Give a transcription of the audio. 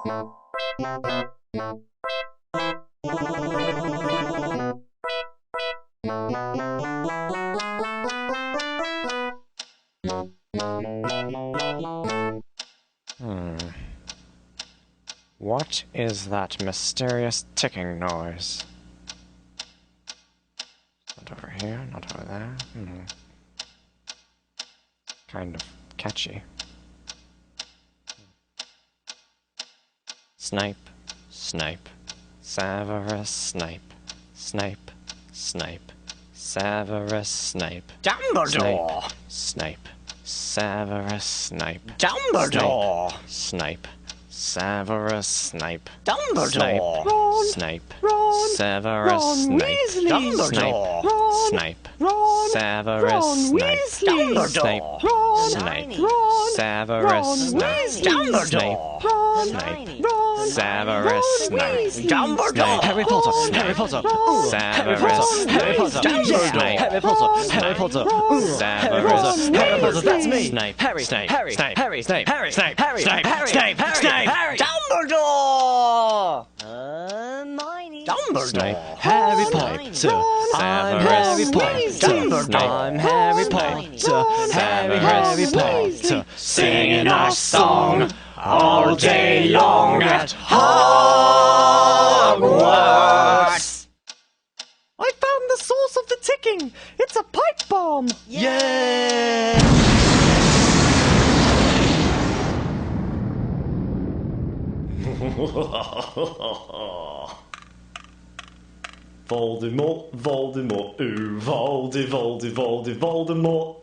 What is that mysterious ticking noise? Not over here, not over there. Kind of catchy. Snape, Snape, Severus Snape, Snape, Snape, Severus Snape. Dumbledore! Snape, Severus Snape. Dumbledore! Snape, Severus Snape. Dumbledore! Snape, Ron! Severus Ron Snape. Weasley! Dumbledore! Ron, Snape, Ron! Severus Ron Snape. Weasley! Snape, Ron! Snape, Ron! Severus Ron Snape. Weasley! Dumbledore! Ron! Snape, Ron! Severus Snape. Dumbledore! Harry Potter! Harry Potter! Severus! Harry Potter! Dumbledore! Harry Potter! Harry Potter! Severus! Harry Potter! That's me! Snape! Harry! Snape! Harry! Snape! Harry! Snape! Harry! Snape! Harry! Snape! Harry! Snape! Harry! Harry! Dumbledore! Hermione. Dumbledore! Harry Potter! I'm Severus Harry Snape. Potter! I'm Harry Potter! Harry Potter! Singing our song all day long at Hogwarts! I found the source of the ticking! It's a pipe bomb! Yay! Voldemort, Voldemort, ooh, Voldemort.